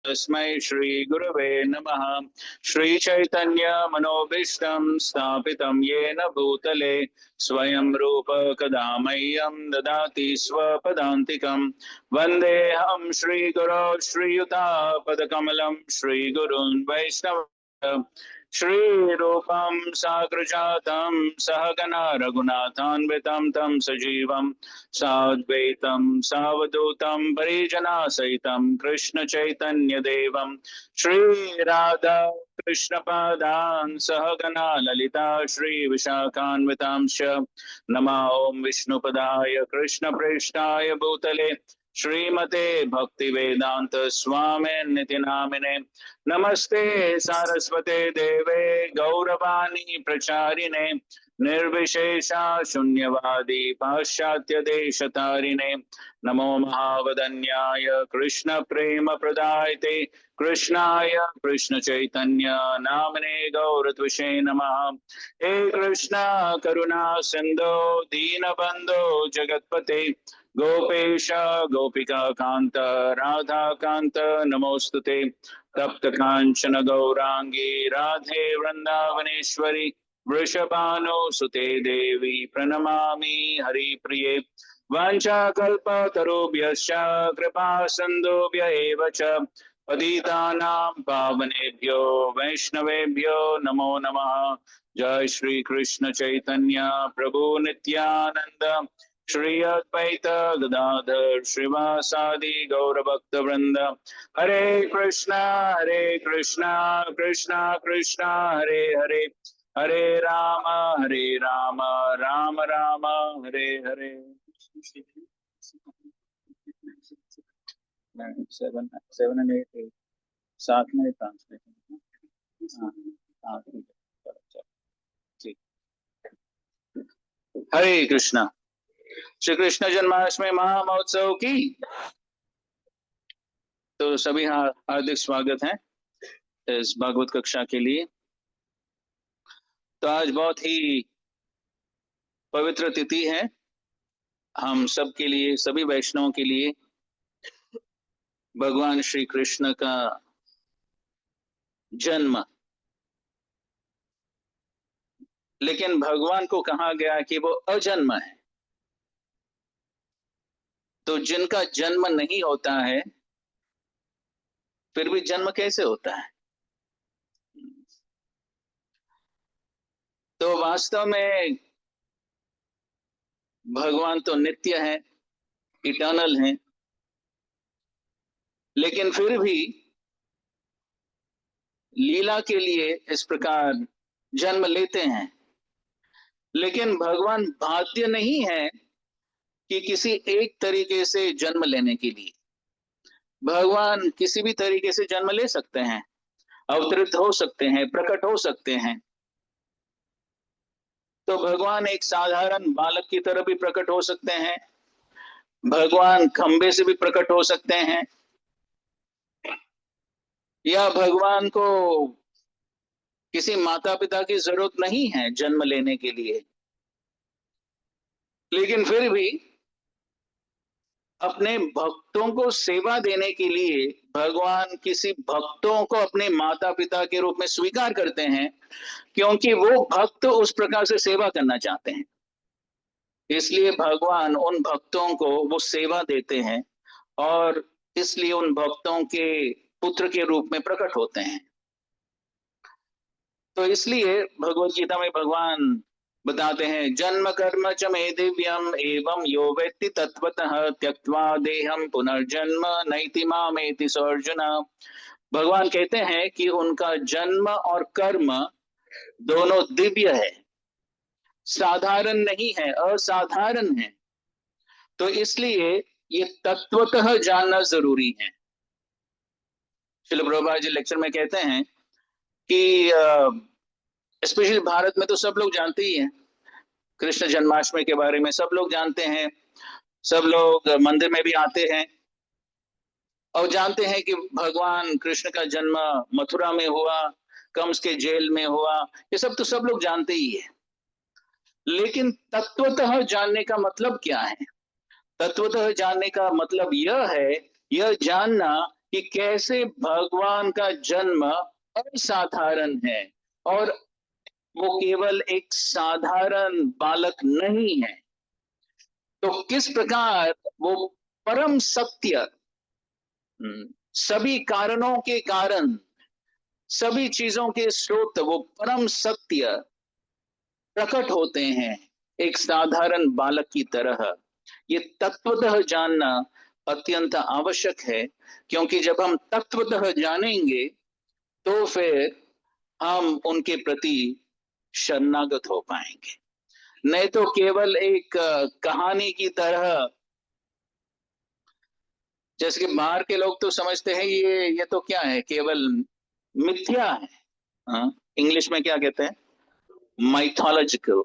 तस्मै श्री गुरवे नमः। श्री चैतन्य मनोभीष्टं स्थापितं येन भूतले स्वयं रूप कदा मह्यं ददाति स्वपदान्तिकं। वन्देऽहं श्रीगुरो श्रीयुतापदकमलं श्रीगुरून् वैष्णव श्रीरूपं साग्रजातं सहगना रघुनाथान्वितं तं सजीवं साद्वैतं सावधूतं परिजनासहितं कृष्ण चैतन्य देवं श्री राधा कृष्ण पादान् सहगना ललिता श्री विशाखान्वितांश्च नमः। ओं विष्णुपदाय कृष्ण प्रेष्ठाय भूतले श्रीमते भक्ति वेदांत स्वामिनिति नामिने नमस्ते सारस्वते देवे गौरवाणी प्रचारिणे निर्विशेषा शून्यवादी पाश्चात्य देशतारिणे नमो महावदन्याय कृष्ण प्रेम प्रदायते कृष्णाय कृष्ण चैतन्य नामने गौरत्विषे नमः। हे कृष्ण करुणा सिंधो दीनबंधो जगत्पते गोपेश गोपिका कांत राधा कांत नमोस्तुते तप्त कांचन गौरांगी राधे वृंदावनेश्वरी वृषभानुसुते देवी प्रणमामि हरिप्रिये। वाञ्छाकल्पतरुभ्यश्च कृपा सिन्धुभ्य एव च पतितानां पावनेभ्यो वैष्णवेभ्यो नमो नमः। जय श्री कृष्ण चैतन्य प्रभु नित्यानंद श्री अद्वैत गदाधर श्रीवासादि गौरभक्त वृंद। हरे कृष्णा कृष्णा कृष्णा हरे हरे हरे राम राम राम हरे हरे। 7 and 8 साथ में ट्रांसलेशन। हाँ ठीक है, ठीक। हरे कृष्णा। श्री कृष्ण जन्माष्टमी महामहोत्सव की तो सभी हार्दिक स्वागत है इस भागवत कक्षा के लिए। तो आज बहुत ही पवित्र तिथि है हम सब के लिए, सभी वैष्णवों के लिए। भगवान श्री कृष्ण का जन्म, लेकिन भगवान को कहा गया कि वो अजन्म है। तो जिनका जन्म नहीं होता है फिर भी जन्म कैसे होता है? तो वास्तव में भगवान तो नित्य है, इटर्नल है, लेकिन फिर भी लीला के लिए इस प्रकार जन्म लेते हैं। लेकिन भगवान बाध्य नहीं है कि किसी एक तरीके से जन्म लेने के लिए। भगवान किसी भी तरीके से जन्म ले सकते हैं, अवतरित हो सकते हैं, प्रकट हो सकते हैं। तो भगवान एक साधारण बालक की तरह भी प्रकट हो सकते हैं, भगवान खंबे से भी प्रकट हो सकते हैं, या भगवान को किसी माता पिता की जरूरत नहीं है जन्म लेने के लिए। लेकिन फिर भी अपने भक्तों को सेवा देने के लिए भगवान किसी भक्तों को अपने माता पिता के रूप में स्वीकार करते हैं, क्योंकि वो भक्त उस प्रकार से सेवा करना चाहते हैं। इसलिए भगवान उन भक्तों को वो सेवा देते हैं और इसलिए उन भक्तों के पुत्र के रूप में प्रकट होते हैं। तो इसलिए भगवत गीता में भगवान बताते हैं, जन्म कर्म च मे दिव्यम एवं यो वेत्ति तत्वतः त्यक्त्वा देहम पुनर्जन्म नैति मामेति स अर्जुन। भगवान कहते हैं कि उनका जन्म और कर्म दोनों दिव्य है, साधारण नहीं है, असाधारण है। तो इसलिए ये तत्वतः जानना जरूरी है। श्रील प्रभुपाद जी लेक्चर में कहते हैं कि स्पेशली भारत में तो सब लोग जानते ही हैं, कृष्ण जन्माष्टमी के बारे में सब लोग जानते हैं, सब लोग मंदिर में भी आते हैं और जानते हैं कि भगवान कृष्ण का जन्म मथुरा में हुआ, कंस के जेल में हुआ, ये सब तो सब लोग जानते ही है। लेकिन तत्वतः जानने का मतलब क्या है? तत्वतः जानने का मतलब यह है, यह जानना कि कैसे भगवान का जन्म असाधारण है और वो केवल एक साधारण बालक नहीं है। तो किस प्रकार वो परम सत्य, सभी कारणों के कारण, सभी चीजों के स्रोत, वो परम सत्य प्रकट होते हैं एक साधारण बालक की तरह। ये तत्वतः जानना अत्यंत आवश्यक है, क्योंकि जब हम तत्वतः जानेंगे तो फिर हम उनके प्रति शरणागत हो पाएंगे। नहीं तो केवल एक कहानी की तरह, जैसे कि बाहर के लोग तो समझते हैं ये तो क्या है, केवल मिथ्या है। हाँ, इंग्लिश में क्या कहते हैं, माइथोलॉजिकल,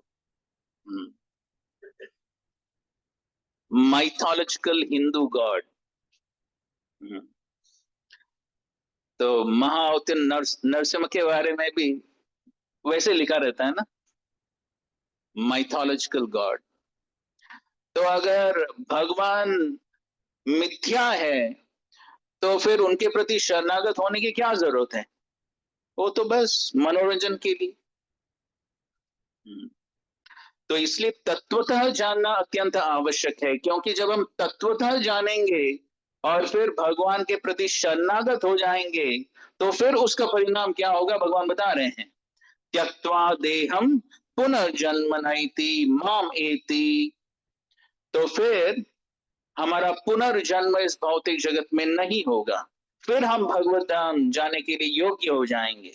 माइथोलॉजिकल हिंदू गॉड। तो महाअवतार नरसिम्हा के बारे में भी वैसे लिखा रहता है ना, माइथोलॉजिकल गॉड। तो अगर भगवान मिथ्या है तो फिर उनके प्रति शरणागत होने की क्या जरूरत है, वो तो बस मनोरंजन के लिए। तो इसलिए तत्वतः जानना अत्यंत आवश्यक है, क्योंकि जब हम तत्वतः जानेंगे और फिर भगवान के प्रति शरणागत हो जाएंगे तो फिर उसका परिणाम क्या होगा, भगवान बता रहे हैं, त्यक्त्वा देहम पुनर्जन्म नैति माम एति। तो फिर हमारा पुनर्जन्म इस भौतिक जगत में नहीं होगा, फिर हम भगवत धाम जाने के लिए योग्य हो जाएंगे।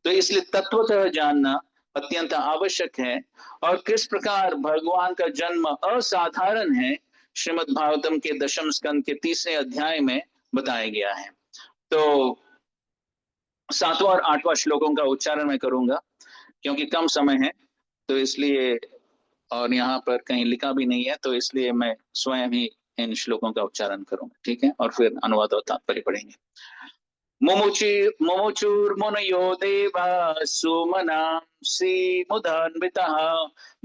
तो इसलिए तत्वतः जानना अत्यंत आवश्यक है। और किस प्रकार भगवान का जन्म असाधारण है, श्रीमद् भागवतम के दशम स्कंद के 3रे अध्याय में बताया गया है। तो 7वां और 8वां श्लोकों का उच्चारण मैं करूंगा, क्योंकि कम समय है तो इसलिए, और यहाँ पर कहीं लिखा भी नहीं है, तो इसलिए मैं स्वयं ही इन श्लोकों का उच्चारण करूंगा, ठीक है, और फिर अनुवाद और तात्पर्य पढ़ेंगे। मुमुचुर्मुनयो देवा सुमनांसि मुदान्वितः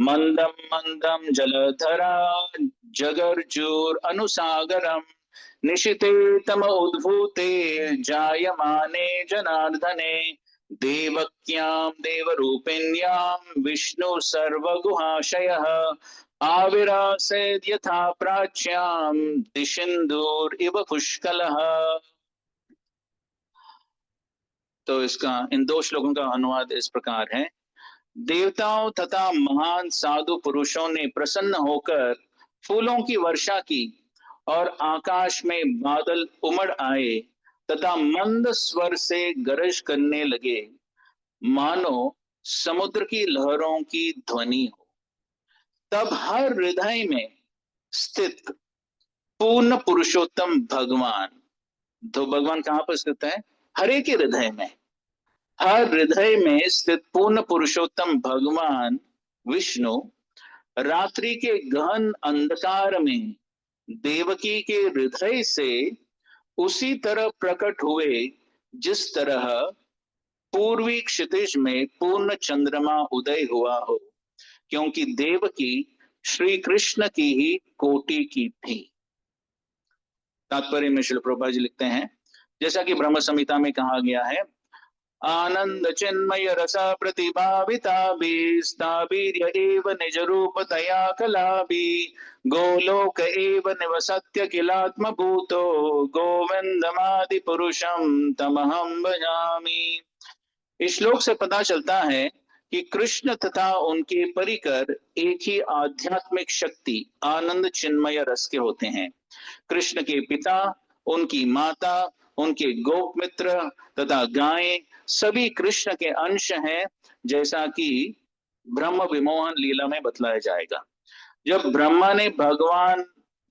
मंदं मंदं जलधरा जगर्जुर अनुसागरम् निशिते तम उद्भूते जायमाने जनार्दने देवक्यां देवरूपिण्यां विष्णु सर्वगुहाशयः आविरासेद् यथा प्राच्यां दिशिन्दुर इव पुष्कलः। तो इसका इन 2 श्लोकों का अनुवाद इस प्रकार है। देवताओं तथा महान साधु पुरुषों ने प्रसन्न होकर फूलों की वर्षा की और आकाश में बादल उमड़ आए तथा मंद स्वर से गरज करने लगे, मानो समुद्र की लहरों की ध्वनि हो। तब हर हृदय में स्थित पूर्ण पुरुषोत्तम भगवान, तो भगवान कहाँ पर स्थित है, हर एक के हृदय में, हर हृदय में स्थित पूर्ण पुरुषोत्तम भगवान विष्णु रात्रि के गहन अंधकार में देवकी के हृदय से उसी तरह प्रकट हुए जिस तरह पूर्वी क्षितिज में पूर्ण चंद्रमा उदय हुआ हो, क्योंकि देवकी श्री कृष्ण की ही कोटि की थी। तात्पर्य में श्रील प्रभुपाद जी लिखते हैं, जैसा कि ब्रह्म संहिता में कहा गया है, आनंद चिन्मय रस प्रतिभाविताभिस्ताभिर्य एव निज रूपतया कलाभि गोलोक एव निवसत्य किलात्म भूतो गोविंदमादि पुरुषम तमहं भजामि। इस श्लोक से पता चलता है कि कृष्ण तथा उनके परिकर एक ही आध्यात्मिक शक्ति आनंद चिन्मय रस के होते हैं। कृष्ण के पिता, उनकी माता, उनके गोप मित्र तथा गायें सभी कृष्ण के अंश हैं, जैसा कि ब्रह्म विमोहन लीला में बतलाया जाएगा। जब ब्रह्मा ने भगवान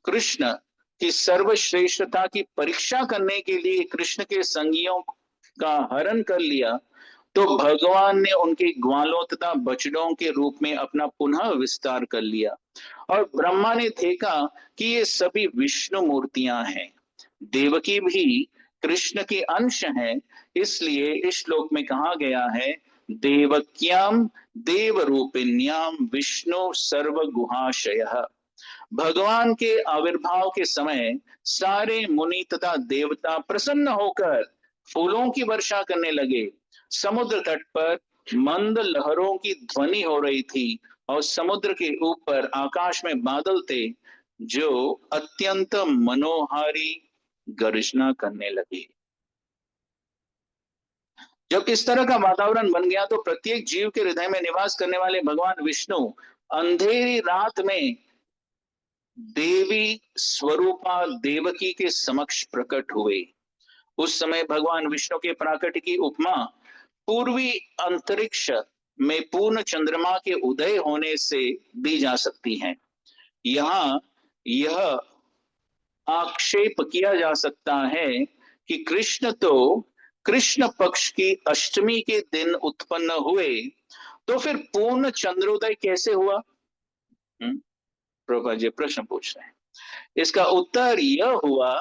कृष्ण की सर्वश्रेष्ठता की परीक्षा करने के लिए कृष्ण के संगियों का हरण कर लिया, तो भगवान ने उनके ग्वालों तथा बछड़ों के रूप में अपना पुनः विस्तार कर लिया और ब्रह्मा ने देखा कि ये सभी विष्णु मूर्तियां हैं। देवकी भी कृष्ण के अंश हैं, इसलिए इस श्लोक में कहा गया है, देवक्याम देव रूपिण्याम विष्णु सर्व गुहाशयः। भगवान के आविर्भाव के समय सारे मुनि तथा देवता प्रसन्न होकर फूलों की वर्षा करने लगे। समुद्र तट पर मंद लहरों की ध्वनि हो रही थी और समुद्र के ऊपर आकाश में बादल थे जो अत्यंत मनोहारी गर्जना करने लगे। जब इस तरह का वातावरण बन गया तो प्रत्येक जीव के हृदय में निवास करने वाले भगवान विष्णु अंधेरी रात में देवी स्वरूपा देवकी के समक्ष प्रकट हुए। उस समय भगवान विष्णु के प्राकट्य की उपमा पूर्वी अंतरिक्ष में पूर्ण चंद्रमा के उदय होने से दी जा सकती है। यहाँ यह आक्षेप किया जा सकता है कि कृष्ण तो कृष्ण पक्ष की अष्टमी के दिन उत्पन्न हुए, तो फिर पूर्ण चंद्रोदय कैसे हुआ? प्रभुपाद जी प्रश्न पूछ रहे हैं। इसका उत्तर यह हुआ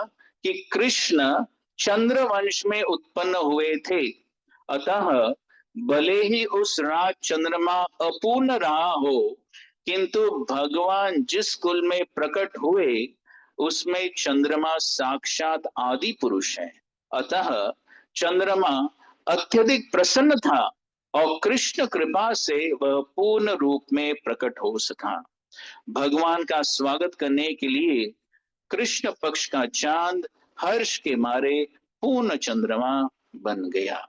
कि कृष्ण चंद्रवंश में उत्पन्न हुए थे, अतः भले ही उस रात चंद्रमा अपूर्ण रहा हो, किंतु भगवान जिस कुल में प्रकट हुए उसमें चंद्रमा साक्षात आदि पुरुष है। अतः चंद्रमा अत्यधिक प्रसन्न था और कृष्ण कृपा से वह पूर्ण रूप में प्रकट हो सका। भगवान का स्वागत करने के लिए कृष्ण पक्ष का चांद हर्ष के मारे पूर्ण चंद्रमा बन गया।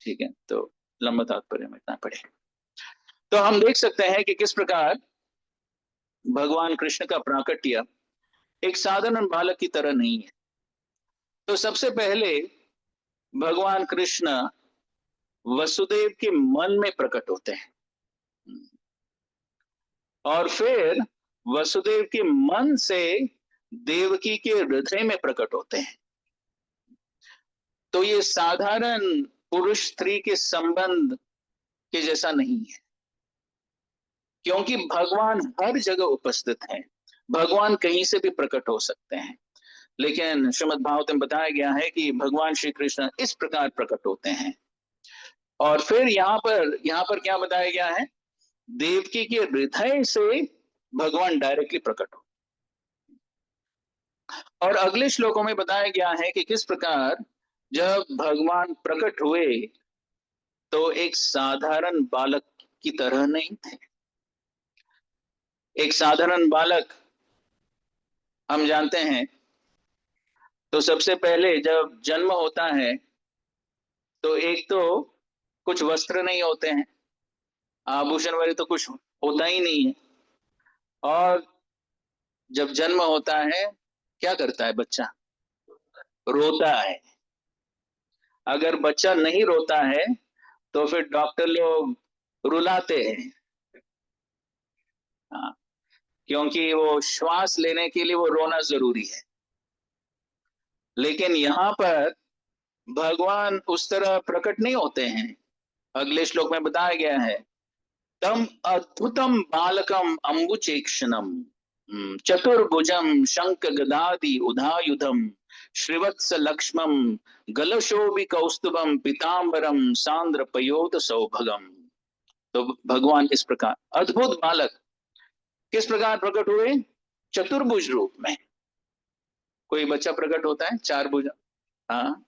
ठीक है, तो लंबा तात्पर्य में इतना पढ़े तो हम देख सकते हैं कि किस प्रकार भगवान कृष्ण का प्राकट्य एक साधारण बालक की तरह नहीं है। तो सबसे पहले भगवान कृष्ण वसुदेव के मन में प्रकट होते हैं और फिर वसुदेव के मन से देवकी के हृदय में प्रकट होते हैं। तो ये साधारण पुरुष स्त्री के संबंध के जैसा नहीं है, क्योंकि भगवान हर जगह उपस्थित हैं। भगवान कहीं से भी प्रकट हो सकते हैं, लेकिन श्रीमद् भागवत में बताया गया है कि भगवान श्री कृष्ण इस प्रकार प्रकट होते हैं। और फिर यहाँ पर क्या बताया गया है? देवकी के हृदय से भगवान डायरेक्टली प्रकट हो। और अगले श्लोकों में बताया गया है कि किस प्रकार जब भगवान प्रकट हुए तो एक साधारण बालक की तरह नहीं थे। एक साधारण बालक हम जानते हैं, तो सबसे पहले जब जन्म होता है तो एक तो कुछ वस्त्र नहीं होते हैं, आभूषण वाले तो कुछ होता ही नहीं है। और जब जन्म होता है क्या करता है बच्चा? रोता है। अगर बच्चा नहीं रोता है तो फिर डॉक्टर लोग रुलाते हैं। हाँ, क्योंकि वो श्वास लेने के लिए वो रोना जरूरी है। लेकिन यहाँ पर भगवान उस तरह प्रकट नहीं होते हैं। अगले श्लोक में बताया गया है, तम अद्भुतम बालकम अम्बुचेक्षणम चतुर्भुजम शंख गदादि उधायुधम श्रीवत्स लक्ष्मम गलशोभि कौस्तुभम पीतांबरम सांद्र पयोद सौभगम। तो भगवान इस प्रकार अद्भुत बालक किस प्रकार प्रकट हुए? चतुर्भुज रूप में। कोई बच्चा प्रकट होता है चार भुजा, हाँ,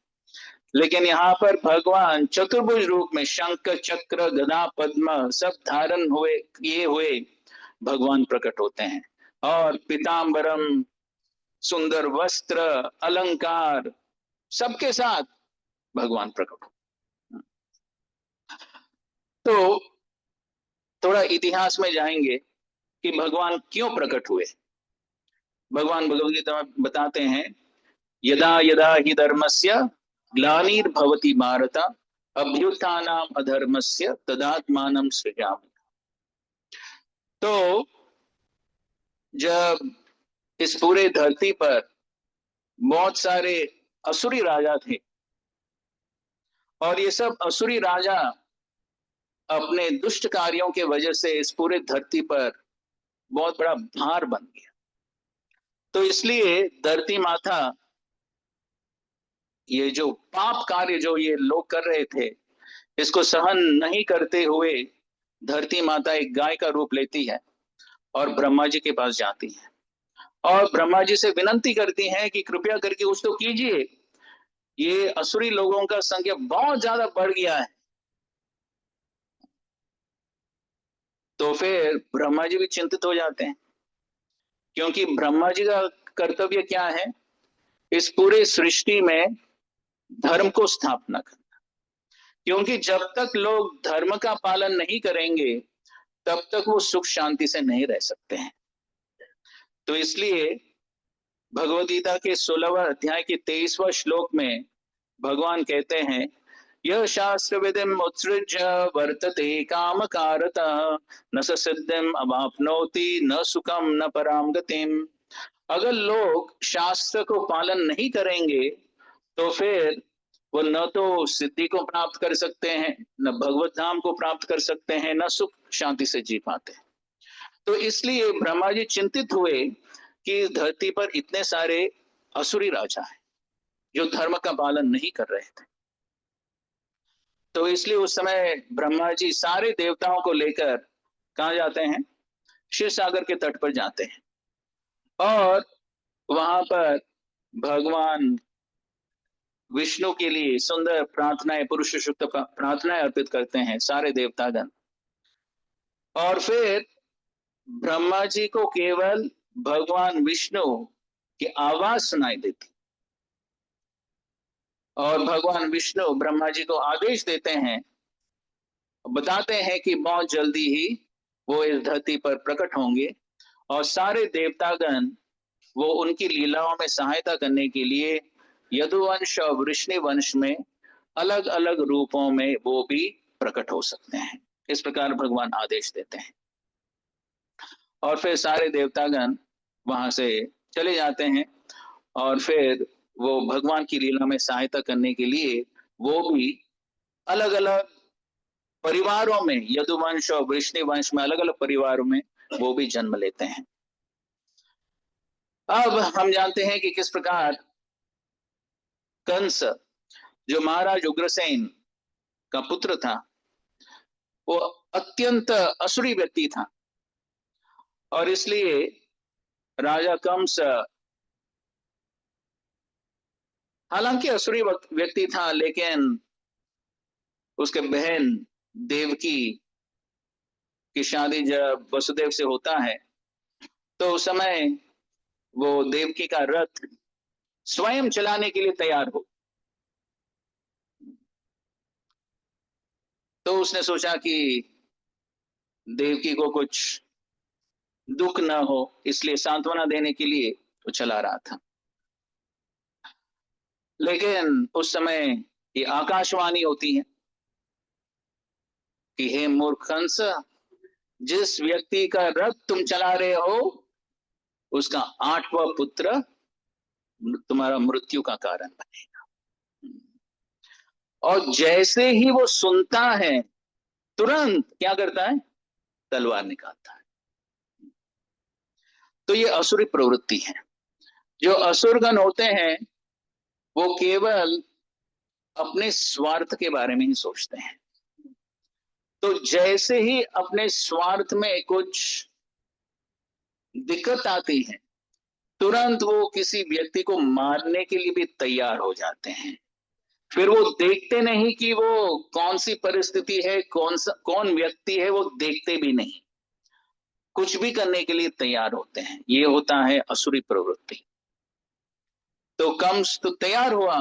लेकिन यहाँ पर भगवान चतुर्भुज रूप में शंख चक्र गदा पद्म सब धारण हुए किए हुए भगवान प्रकट होते हैं। और पीतांबरम सुंदर वस्त्र अलंकार सबके साथ भगवान प्रकट हो। तो थोड़ा इतिहास में जाएंगे कि भगवान क्यों प्रकट हुए। भगवान भगवद गीता में बताते हैं, यदा यदा हि धर्मस्य ग्लानिर्भवति भारत अभ्युत्थानम् अधर्मस्य तदात्मानं सृजामि। तो जब इस पूरे धरती पर बहुत सारे असुरी राजा थे और ये सब असुरी राजा अपने दुष्ट कार्यों के वजह से इस पूरे धरती पर बहुत बड़ा भार बन गया, तो इसलिए धरती माता ये जो पाप कार्य जो ये लोग कर रहे थे इसको सहन नहीं करते हुए धरती माता एक गाय का रूप लेती है और ब्रह्मा जी के पास जाती है और ब्रह्मा जी से विनंती करती हैं कि कृपया करके कुछ तो कीजिए, ये असुरी लोगों का संख्या बहुत ज्यादा बढ़ गया है। तो फिर ब्रह्मा जी भी चिंतित हो जाते हैं, क्योंकि ब्रह्मा जी का कर्तव्य क्या है, इस पूरे सृष्टि में धर्म को स्थापना करना। क्योंकि जब तक लोग धर्म का पालन नहीं करेंगे, तब तक वो सुख शांति से नहीं रह सकते हैं। तो इसलिए भगवद गीता के 16वें अध्याय के 23वें श्लोक में भगवान कहते हैं, यह शास्त्र विधिम उत्सृज्य वर्तते काम कारतः न स सिद्धिम अवाप्नोति न सुखम न पराम गतिम। अगर लोग शास्त्र को पालन नहीं करेंगे, तो फिर वो न तो सिद्धि को प्राप्त कर सकते हैं, न भगवत धाम को प्राप्त कर सकते हैं, न सुख शांति से जी पाते हैं। तो इसलिए ब्रह्मा जी चिंतित हुए कि धरती पर इतने सारे असुरी राजा हैं जो धर्म का पालन नहीं कर रहे थे। तो इसलिए उस समय ब्रह्मा जी सारे देवताओं को लेकर कहाँ जाते हैं, क्षीर सागर के तट पर जाते हैं और वहां पर भगवान विष्णु के लिए सुंदर प्रार्थनाएं, पुरुष सूक्त प्रार्थनाएं अर्पित करते हैं सारे देवतागण। और फिर ब्रह्मा जी को केवल भगवान विष्णु की आवाज सुनाई देती और भगवान विष्णु ब्रह्मा जी को आदेश देते हैं, बताते हैं कि बहुत जल्दी ही वो इस धरती पर प्रकट होंगे और सारे देवतागण वो उनकी लीलाओं में सहायता करने के लिए यदुवंश और वृष्णि वंश में अलग अलग रूपों में वो भी प्रकट हो सकते हैं। इस प्रकार भगवान आदेश देते हैं और फिर सारे देवतागण वहां से चले जाते हैं और फिर वो भगवान की लीला में सहायता करने के लिए वो भी अलग अलग परिवारों में, यदुवंश और वृष्णि वंश में अलग अलग परिवारों में वो भी जन्म लेते हैं। अब हम जानते हैं कि किस प्रकार कंस, जो महाराज उग्रसेन का पुत्र था, वो अत्यंत असुरी व्यक्ति था और इसलिए राजा कंस हालांकि असुरी व्यक्ति था, लेकिन उसके बहन देवकी की शादी जब वसुदेव से होता है, तो उस समय वो देवकी का रथ स्वयं चलाने के लिए तैयार हो। तो उसने सोचा कि देवकी को कुछ दुख न हो, इसलिए सांत्वना देने के लिए वो चला रहा था। लेकिन उस समय ये आकाशवाणी होती है कि हे मूर्ख कंस, जिस व्यक्ति का रथ तुम चला रहे हो, उसका 8वां पुत्र तुम्हारा मृत्यु का कारण बनेगा। और जैसे ही वो सुनता है, तुरंत क्या करता है, तलवार निकालता है। तो ये असुरी प्रवृत्ति है। जो असुरगण होते हैं वो केवल अपने स्वार्थ के बारे में ही सोचते हैं। तो जैसे ही अपने स्वार्थ में कुछ दिक्कत आती है, तुरंत वो किसी व्यक्ति को मारने के लिए भी तैयार हो जाते हैं। फिर वो देखते नहीं कि वो कौन सी परिस्थिति है, कौन व्यक्ति है, वो देखते भी नहीं, कुछ भी करने के लिए तैयार होते हैं। ये होता है असुरी प्रवृत्ति। तो कंस तो तैयार हुआ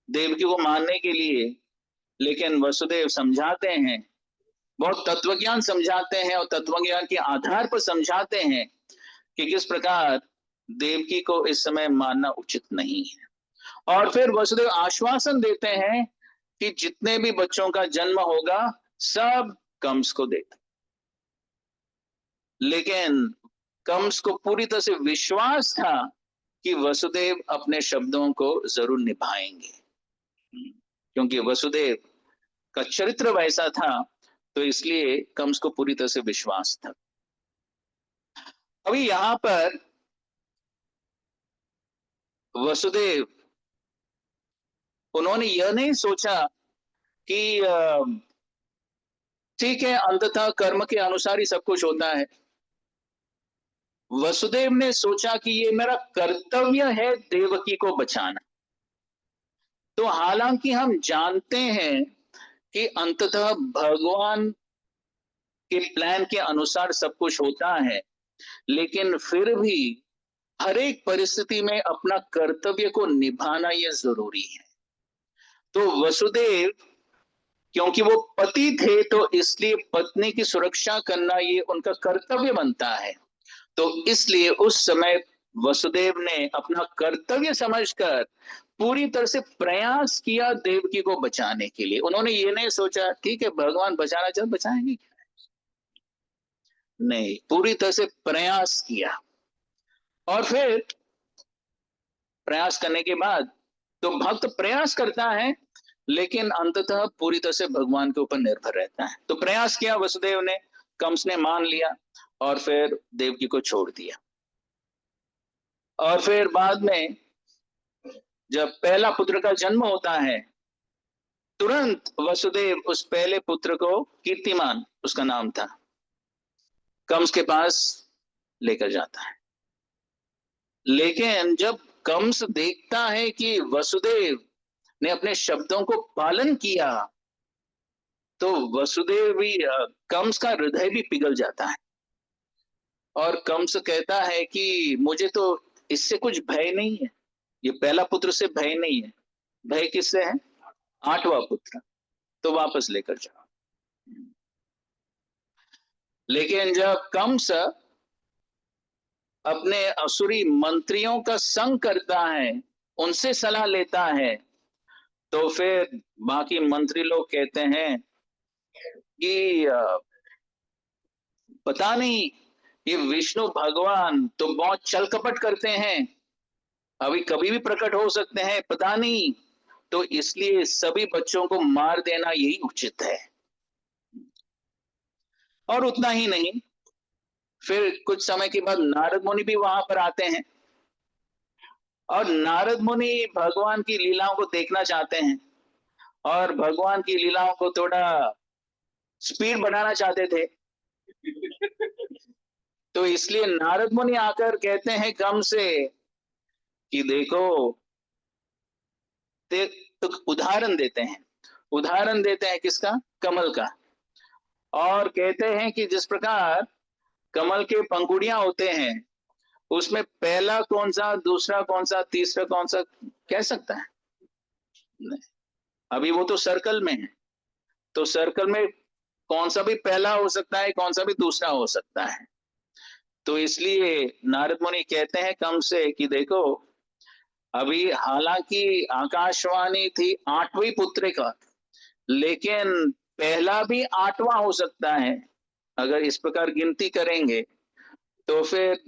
देवकी को मारने के लिए, लेकिन वसुदेव समझाते हैं, बहुत तत्वज्ञान समझाते हैं और तत्वज्ञान के आधार पर समझाते हैं कि किस प्रकार देवकी को इस समय मारना उचित नहीं है। और फिर वसुदेव आश्वासन देते हैं कि जितने भी बच्चों का जन्म होगा सब कंस को देगा। लेकिन कंस को पूरी तरह से विश्वास था कि वसुदेव अपने शब्दों को जरूर निभाएंगे, क्योंकि वसुदेव का चरित्र वैसा था, तो इसलिए कंस को पूरी तरह से विश्वास था। अभी यहां पर वसुदेव, उन्होंने यह नहीं सोचा कि ठीक है, अंततः कर्म के अनुसार ही सब कुछ होता है, वसुदेव ने सोचा कि ये मेरा कर्तव्य है देवकी को बचाना। तो हालांकि हम जानते हैं कि अंततः भगवान के प्लान के अनुसार सब कुछ होता है, लेकिन फिर भी हर एक परिस्थिति में अपना कर्तव्य को निभाना यह जरूरी है। तो वसुदेव, क्योंकि वो पति थे, तो इसलिए पत्नी की सुरक्षा करना ये उनका कर्तव्य बनता है। तो इसलिए उस समय वसुदेव ने अपना कर्तव्य समझकर पूरी तरह से प्रयास किया देवकी को बचाने के लिए। उन्होंने ये नहीं सोचा ठीक है भगवान बचाना चाहे बचाएंगे, नहीं, पूरी तरह से प्रयास किया। और फिर प्रयास करने के बाद, तो भक्त प्रयास करता है लेकिन अंततः पूरी तरह से भगवान के ऊपर निर्भर रहता है। तो प्रयास किया वसुदेव ने, कंस ने मान लिया और फिर देवकी को छोड़ दिया। और फिर बाद में जब पहला पुत्र का जन्म होता है, तुरंत वसुदेव उस पहले पुत्र को, कीर्तिमान उसका नाम था, कंस के पास लेकर जाता है। लेकिन जब कंस देखता है कि वसुदेव ने अपने शब्दों को पालन किया, तो वसुदेव भी, कंस का हृदय भी पिघल जाता है। और कंस कहता है कि मुझे तो इससे कुछ भय नहीं है, ये पहला पुत्र से भय नहीं है, भय किससे है? आठवां पुत्र, तो वापस लेकर जाओ। लेकिन जब कंस अपने असुरी मंत्रियों का संग करता है, उनसे सलाह लेता है, तो फिर बाकी मंत्री लोग कहते हैं कि पता नहीं, ये विष्णु भगवान तो बहुत छल कपट करते हैं, अभी कभी भी प्रकट हो सकते हैं, पता नहीं, तो इसलिए सभी बच्चों को मार देना यही उचित है। और उतना ही नहीं, फिर कुछ समय के बाद नारद मुनि भी वहां पर आते हैं, और नारद मुनि भगवान की लीलाओं को देखना चाहते हैं, और भगवान की लीलाओं को थोड़ा स्पीड बढ़ाना चाहते थे। तो इसलिए नारद मुनि आकर कहते हैं कम से कि देखो, तो उदाहरण देते हैं, उदाहरण देते हैं किसका? कमल का। और कहते हैं कि जिस प्रकार कमल के पंखुड़ियां होते हैं, उसमें पहला कौन सा, दूसरा कौन सा, तीसरा कौन सा कह सकता है? नहीं। अभी वो तो सर्कल में है, तो सर्कल में कौन सा भी पहला हो सकता है, कौन सा भी दूसरा हो सकता है। तो इसलिए नारद मुनि कहते हैं कम से कि देखो, अभी हालांकि आकाशवाणी थी आठवीं पुत्र का, लेकिन पहला भी आठवां हो सकता है। अगर इस प्रकार गिनती करेंगे तो फिर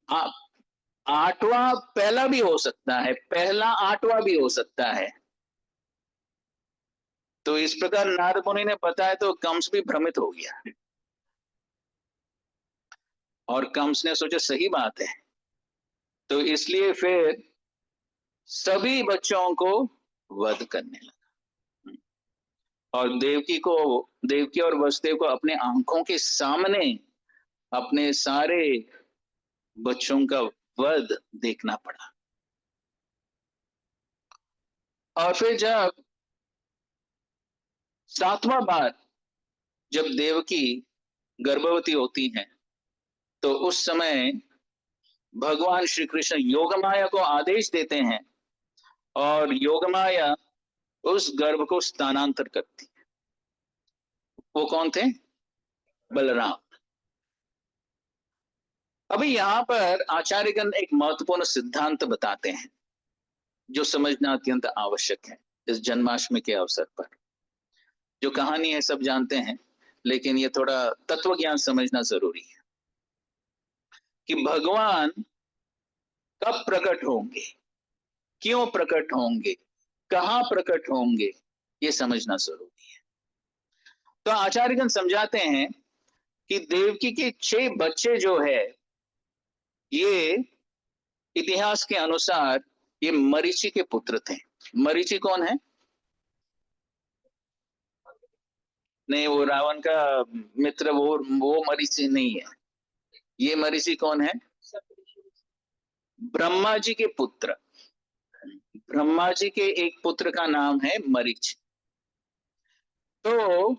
आठवां पहला भी हो सकता है, पहला आठवां भी हो सकता है। तो इस प्रकार नारद मुनि ने बताया तो कंस भी भ्रमित हो गया, और कंस ने सोचा सही बात है, तो इसलिए फिर सभी बच्चों को वध करने लगा। और देवकी और वसुदेव को अपने आंखों के सामने अपने सारे बच्चों का वध देखना पड़ा। और फिर जब सातवां बार जब देवकी गर्भवती होती हैं, तो उस समय भगवान श्री कृष्ण योगमाया को आदेश देते हैं, और योगमाया उस गर्भ को स्थानांतर करती है। वो कौन थे? बलराम। अभी यहां पर आचार्यगण एक महत्वपूर्ण सिद्धांत बताते हैं जो समझना अत्यंत आवश्यक है इस जन्माष्टमी के अवसर पर। जो कहानी है सब जानते हैं, लेकिन ये थोड़ा तत्व ज्ञान समझना जरूरी है कि भगवान कब प्रकट होंगे, क्यों प्रकट होंगे, कहां प्रकट होंगे, ये समझना जरूरी है। तो आचार्यगण समझाते हैं कि देवकी के 6 बच्चे जो है, ये इतिहास के अनुसार ये मरीचि के पुत्र थे। मरीचि कौन है? नहीं, वो रावण का मित्र, वो मरीचि नहीं है। ये मरीचि कौन है? ब्रह्मा जी के पुत्र। ब्रह्मा जी के एक पुत्र का नाम है मरीचि। तो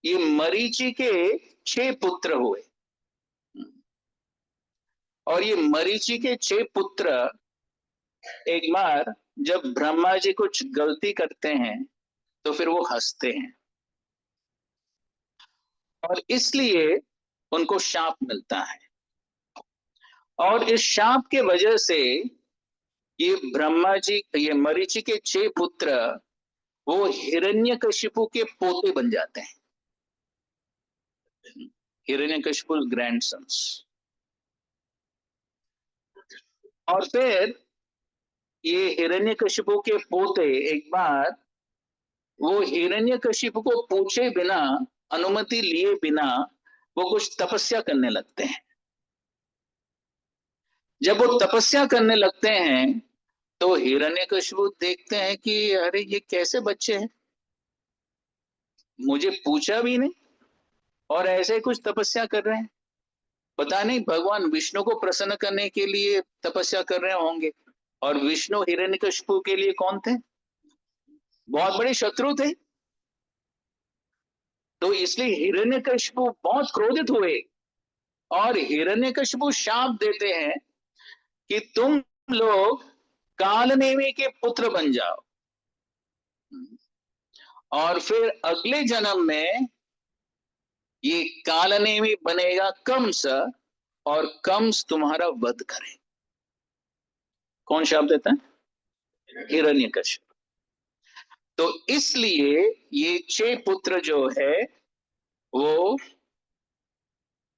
ये मरीचि के 6 पुत्र हुए, और ये मरीचि के 6 पुत्र एक बार जब ब्रह्मा जी कुछ गलती करते हैं तो फिर वो हंसते हैं, और इसलिए उनको शाप मिलता है। और इस शाप के वजह से ये ब्रह्मा जी, ये मरीचि के 6 पुत्र वो हिरण्यकशिपु के पोते बन जाते हैं, हिरण्यकशिपु ग्रैंडसन्स। और फिर ये हिरण्यकशिपु के पोते एक बार वो हिरण्यकशिपु को पूछे बिना, अनुमति लिए बिना वो कुछ तपस्या करने लगते हैं। जब वो तपस्या करने लगते हैं तो हिरण्यकशिपु देखते हैं कि अरे ये कैसे बच्चे हैं, मुझे पूछा भी नहीं और ऐसे ही कुछ तपस्या कर रहे हैं। पता नहीं भगवान विष्णु को प्रसन्न करने के लिए तपस्या कर रहे होंगे। और विष्णु हिरण्यकशिपु के लिए कौन थे? बहुत बड़े शत्रु थे। तो इसलिए हिरण्यकशिपु बहुत क्रोधित हुए और हिरण्यकशिपु शाप देते हैं कि तुम लोग कालनेमी के पुत्र बन जाओ, और फिर अगले जन्म में ये कालनेमी बनेगा कंस, और कंस तुम्हारा वध करे। कौन शाप देता है? हिरण्यकशिपु। तो इसलिए ये 6 पुत्र जो है वो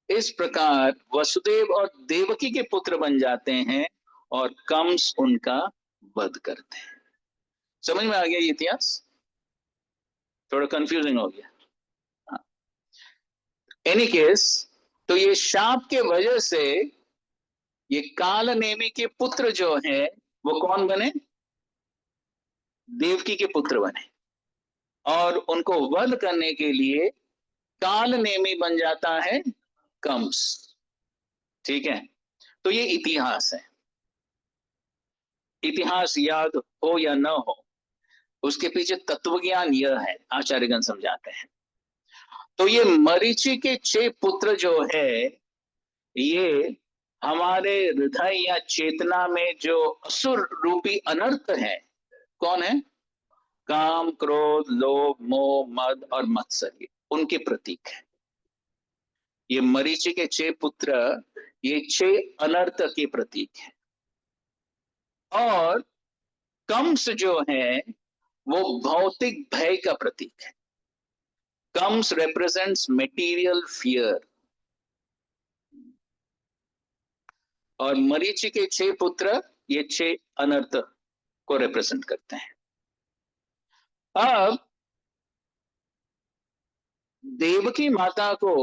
इस प्रकार वसुदेव और देवकी के पुत्र बन जाते हैं और कंस उनका वध करते हैं। समझ में आ गया ये इतिहास? थोड़ा कंफ्यूजिंग हो गया। एनी केस, तो ये शाप के वजह से ये कालनेमी के पुत्र जो हैं वो कौन बने? देवकी के पुत्र बने, और उनको वध करने के लिए कालनेमी बन जाता है कंस। ठीक है, तो ये इतिहास है। इतिहास याद हो या न हो, उसके पीछे तत्वज्ञान यह है, आचार्यगण समझाते हैं। तो ये मरीचि के 6 पुत्र जो है ये हमारे हृदय या चेतना में जो असुर रूपी अनर्थ है, कौन है? काम, क्रोध, लोभ, मोह, मद और मत्सर्य, उनके प्रतीक है। ये मरीचि के 6 पुत्र ये 6 अनर्थ के प्रतीक है। और कंस जो है वो भौतिक भय का प्रतीक है। कंस रिप्रेजेंट्स मेटीरियल फियर, और मरीचि के 6 पुत्र ये 6 अनर्थ को रिप्रेजेंट करते हैं। अब देवकी माता को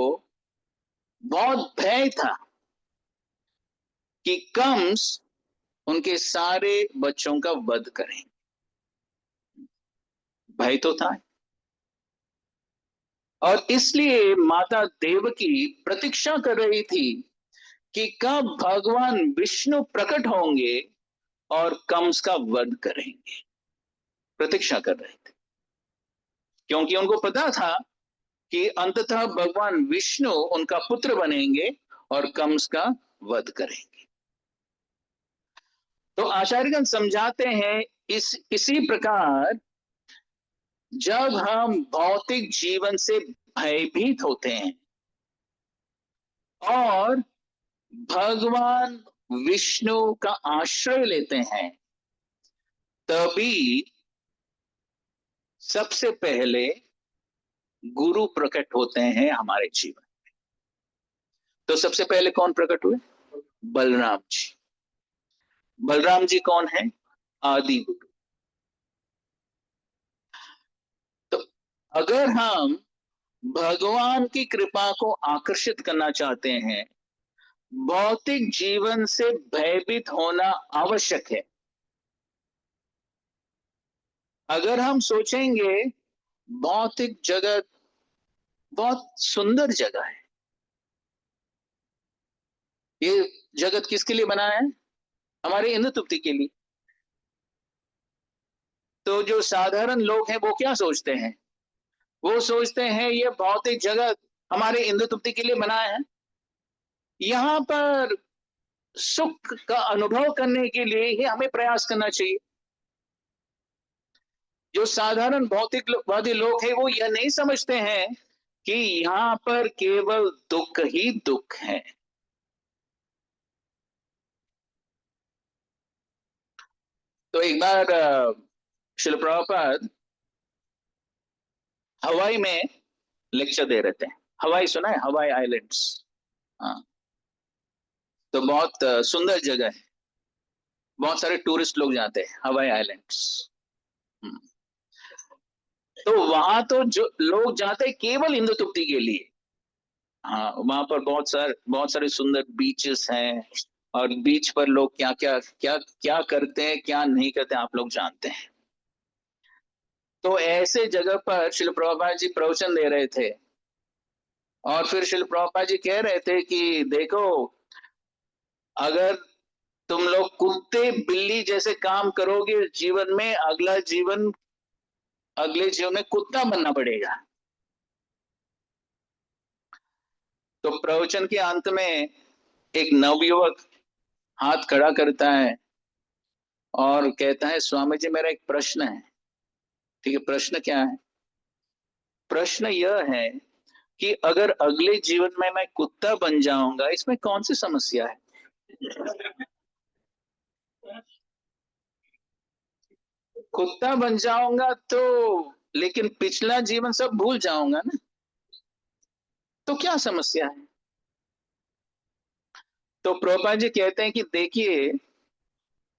बहुत भय था कि कंस उनके सारे बच्चों का वध करें। भय तो था, और इसलिए माता देवकी प्रतीक्षा कर रही थी कि कब भगवान विष्णु प्रकट होंगे और कंस का वध करेंगे। प्रतीक्षा कर रहे थे, क्योंकि उनको पता था कि अंततः भगवान विष्णु उनका पुत्र बनेंगे और कंस का वध करेंगे। तो आचार्यगण समझाते हैं इसी प्रकार जब हम भौतिक जीवन से भयभीत होते हैं और भगवान विष्णु का आश्रय लेते हैं, तभी सबसे पहले गुरु प्रकट होते हैं हमारे जीवन में। तो सबसे पहले कौन प्रकट हुए? बलराम जी। बलराम जी कौन है? आदि गुरु। तो अगर हम भगवान की कृपा को आकर्षित करना चाहते हैं, भौतिक जीवन से भयभीत होना आवश्यक है। अगर हम सोचेंगे भौतिक जगत बहुत सुंदर जगह है, ये जगत किसके लिए बना है? हमारे इंद्र तृप्ति के लिए। तो जो साधारण लोग हैं वो क्या सोचते हैं? वो सोचते हैं ये भौतिक जगत हमारे इंद्र तृप्ति के लिए बना है। यहाँ पर सुख का अनुभव करने के लिए ही हमें प्रयास करना चाहिए। जो साधारण भौतिकवादी लोग हैं वो यह नहीं समझते हैं कि यहाँ पर केवल दुख ही दुख है। तो एक बार श्रील प्रभुपाद हवाई में लेक्चर दे रहे थे। हवाई सुना है? हवाई आइलैंड्स। हाँ। तो बहुत सुंदर जगह है, बहुत सारे टूरिस्ट लोग जाते हैं हवाई आइलैंड्स। हम्म। तो वहां तो जो लोग जाते हैं केवल इंद्र तृप्ति के लिए। हाँ, वहां पर बहुत सारे सुंदर बीचेस हैं, और बीच पर लोग क्या क्या क्या क्या करते हैं क्या नहीं करते हैं आप लोग जानते हैं। तो ऐसे जगह पर श्रील प्रभुपाद जी प्रवचन दे रहे थे, और फिर श्रील प्रभुपाद जी कह रहे थे कि देखो, अगर तुम लोग कुत्ते बिल्ली जैसे काम करोगे जीवन में, अगले जीवन में कुत्ता बनना पड़ेगा। तो प्रवचन के अंत में एक नवयुवक हाथ खड़ा करता है और कहता है, स्वामी जी मेरा एक प्रश्न है। ठीक है, प्रश्न क्या है? प्रश्न यह है कि अगर अगले जीवन में मैं कुत्ता बन जाऊंगा, इसमें कौन सी समस्या है? कुत्ता बन जाऊंगा तो, लेकिन पिछला जीवन सब भूल जाऊंगा ना, तो क्या समस्या है? तो प्रभुपाद जी कहते हैं कि देखिए,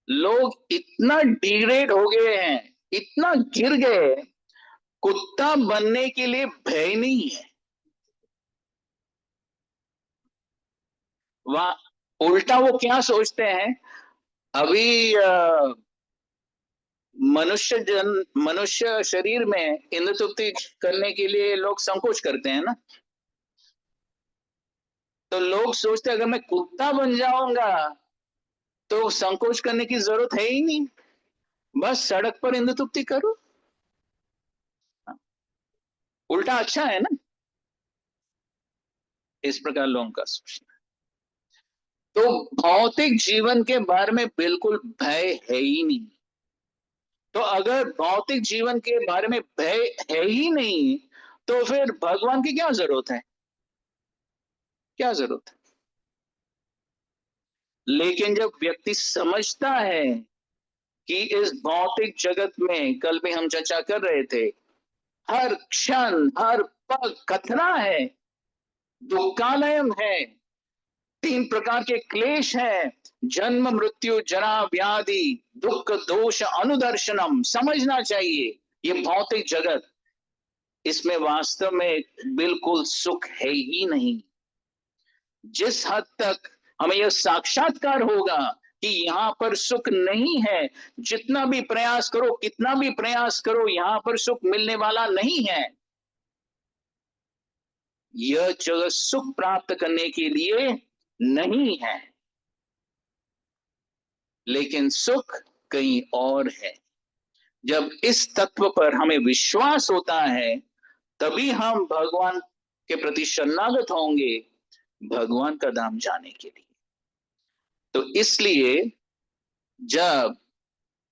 लोग इतना डिग्रेड हो गए हैं, इतना गिर गए, कुत्ता बनने के लिए भय नहीं है। वहां उल्टा वो क्या सोचते हैं, अभी मनुष्य शरीर में इंद्र तृप्ति करने के लिए लोग संकोच करते हैं ना। तो लोग सोचते हैं अगर मैं कुत्ता बन जाऊंगा तो संकोच करने की जरूरत है ही नहीं, बस सड़क पर इंद्र तृप्ति करो। उल्टा अच्छा है ना, इस प्रकार लोगों का सोचना। तो भौतिक जीवन के बारे में बिल्कुल भय है ही नहीं। तो अगर भौतिक जीवन के बारे में भय है ही नहीं, तो फिर भगवान की क्या जरूरत है? क्या जरूरत है? लेकिन जब व्यक्ति समझता है कि इस भौतिक जगत में, कल भी हम चर्चा कर रहे थे, हर क्षण हर पल खतरा है, दुखालयम है, 3 प्रकार के क्लेश हैं, जन्म मृत्यु जरा व्याधि दुख दोष अनुदर्शनम। समझना चाहिए ये भौतिक जगत, इसमें वास्तव में बिल्कुल सुख है ही नहीं। जिस हद तक हमें यह साक्षात्कार होगा कि यहाँ पर सुख नहीं है, जितना भी प्रयास करो, कितना भी प्रयास करो, यहाँ पर सुख मिलने वाला नहीं है। यह जगह सुख प्राप्त करने के लिए नहीं है, लेकिन सुख कहीं और है। जब इस तत्व पर हमें विश्वास होता है, तभी हम भगवान के प्रति शरणागत होंगे, भगवान का धाम जाने के लिए। तो इसलिए जब,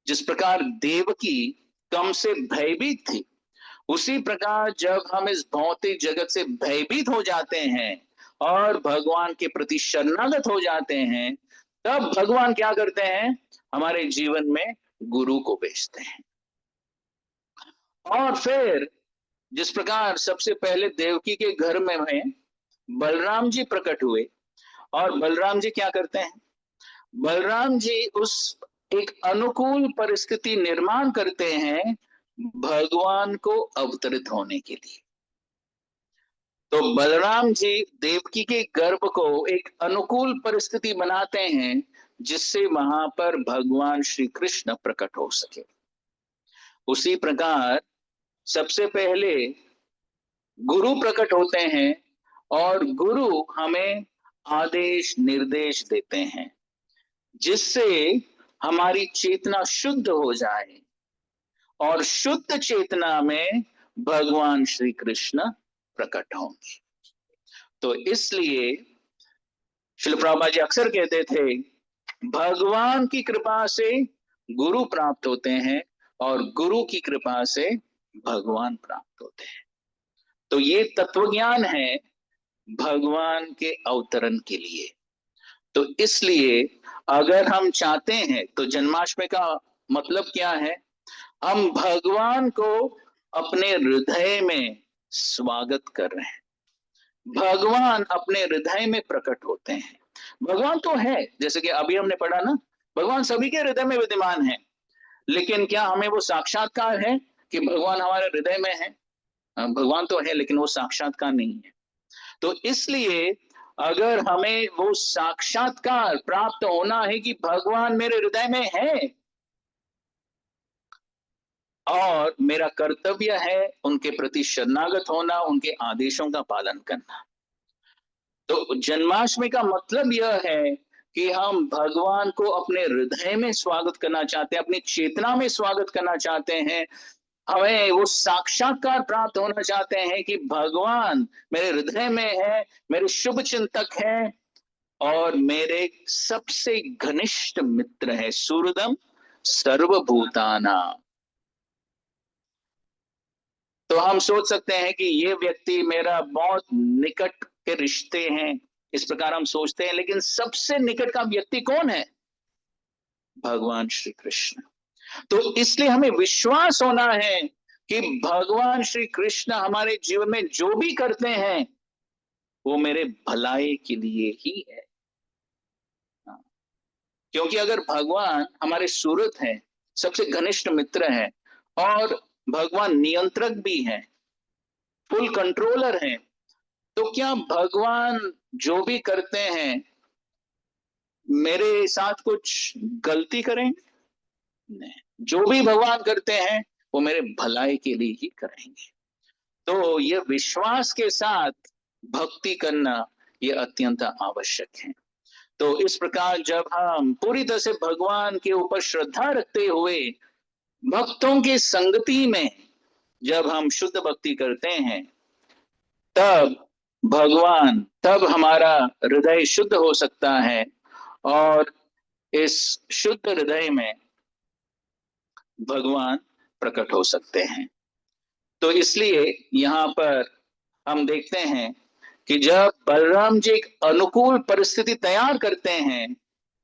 जिस प्रकार देवकी कम से भयभीत थी, उसी प्रकार जब हम इस भौतिक जगत से भयभीत हो जाते हैं और भगवान के प्रति शरणागत हो जाते हैं, तब भगवान क्या करते हैं? हमारे जीवन में गुरु को भेजते हैं। और फिर जिस प्रकार सबसे पहले देवकी के घर में बलराम जी प्रकट हुए, और बलराम जी क्या करते हैं? बलराम जी उस एक अनुकूल परिस्थिति निर्माण करते हैं भगवान को अवतरित होने के लिए। तो बलराम जी देवकी के गर्भ को एक अनुकूल परिस्थिति बनाते हैं, जिससे वहां पर भगवान श्री कृष्ण प्रकट हो सके। उसी प्रकार सबसे पहले गुरु प्रकट होते हैं, और गुरु हमें आदेश निर्देश देते हैं, जिससे हमारी चेतना शुद्ध हो जाए और शुद्ध चेतना में भगवान श्री कृष्ण प्रकट होंगे। तो इसलिए श्रील प्रभुपाद जी अक्सर कहते थे, भगवान की कृपा से गुरु प्राप्त होते हैं और गुरु की कृपा से भगवान प्राप्त होते हैं। तो ये तत्व ज्ञान है भगवान के अवतरण के लिए। तो इसलिए अगर हम चाहते हैं, तो जन्माष्टमी का मतलब क्या है? हम भगवान को अपने हृदय में स्वागत कर रहे हैं। भगवान अपने हृदय में प्रकट होते हैं। भगवान तो है, जैसे कि अभी हमने पढ़ा ना, भगवान सभी के हृदय में विद्यमान है, लेकिन क्या हमें वो साक्षात्कार है कि भगवान हमारे हृदय में है? भगवान तो है, लेकिन वो साक्षात्कार नहीं है। तो इसलिए अगर हमें वो साक्षात्कार प्राप्त होना है कि भगवान मेरे हृदय में है और मेरा कर्तव्य है उनके प्रति शरणागत होना, उनके आदेशों का पालन करना। तो जन्माष्टमी का मतलब यह है कि हम भगवान को अपने हृदय में स्वागत करना चाहते हैं, अपनी चेतना में स्वागत करना चाहते हैं। हमें वो साक्षात्कार प्राप्त होना चाहते हैं कि भगवान मेरे हृदय में है, मेरे शुभ चिंतक है और मेरे सबसे घनिष्ठ मित्र है। सुहृदम सर्वभूताना। तो हम सोच सकते हैं कि ये व्यक्ति मेरा बहुत निकट के रिश्ते हैं, इस प्रकार हम सोचते हैं, लेकिन सबसे निकट का व्यक्ति कौन है? भगवान श्री कृष्ण। तो इसलिए हमें विश्वास होना है कि भगवान श्री कृष्ण हमारे जीवन में जो भी करते हैं वो मेरे भलाई के लिए ही है। क्योंकि अगर भगवान हमारे सुहृद हैं, सबसे घनिष्ठ मित्र हैं और भगवान नियंत्रक भी हैं, फुल कंट्रोलर हैं, तो क्या भगवान जो भी करते हैं मेरे साथ कुछ गलती करेंगे? नहीं, जो भी भगवान करते हैं वो मेरे भलाई के लिए ही करेंगे। तो ये विश्वास के साथ भक्ति करना ये अत्यंत आवश्यक है। तो इस प्रकार जब हम पूरी तरह से भगवान के ऊपर श्रद्धा रखते हुए भक्तों की संगति में जब हम शुद्ध भक्ति करते हैं, तब हमारा हृदय शुद्ध हो सकता है और इस शुद्ध हृदय में भगवान प्रकट हो सकते हैं। तो इसलिए यहाँ पर हम देखते हैं कि जब बलराम जी एक अनुकूल परिस्थिति तैयार करते हैं,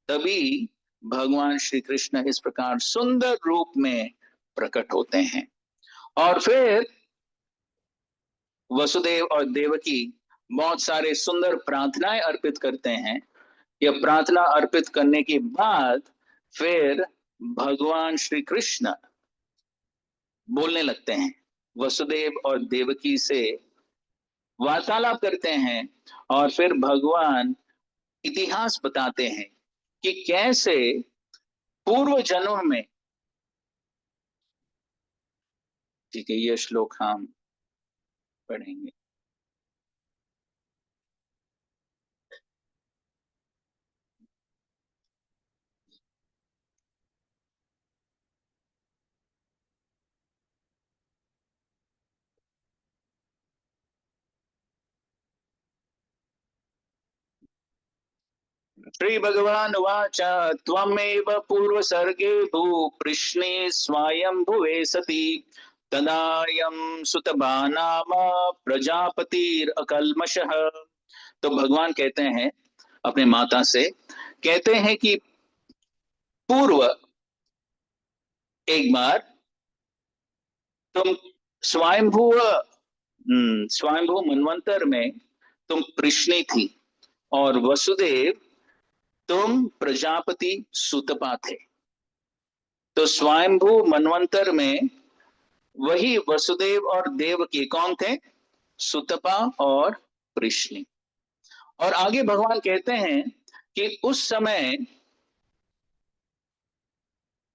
तभी भगवान श्री कृष्ण इस प्रकार सुंदर रूप में प्रकट होते हैं। और फिर वसुदेव और देवकी बहुत सारे सुंदर प्रार्थनाएं अर्पित करते हैं। यह प्रार्थना अर्पित करने के बाद फिर भगवान श्री कृष्ण बोलने लगते हैं, वसुदेव और देवकी से वार्तालाप करते हैं और फिर भगवान इतिहास बताते हैं कि कैसे पूर्व जन्म में, ठीक है, यह श्लोक हम पढ़ेंगे। श्री भगवान उवाच त्वमेव पूर्व सर्गे भूपृष्णे स्वयंभुवे सति तदायं सुतभा नाम प्रजापतिरकल्मषः। तो भगवान कहते हैं अपने माता से, कहते हैं कि पूर्व एक बार तुम स्वयंभू स्वयंभू मनवंतर में तुम कृष्णी थी और वसुदेव तुम प्रजापति सुतपा थे। तो स्वयंभू मनवंतर में वही वसुदेव और देवकी कौन थे? सुतपा और कृष्णी। और आगे भगवान कहते हैं कि उस समय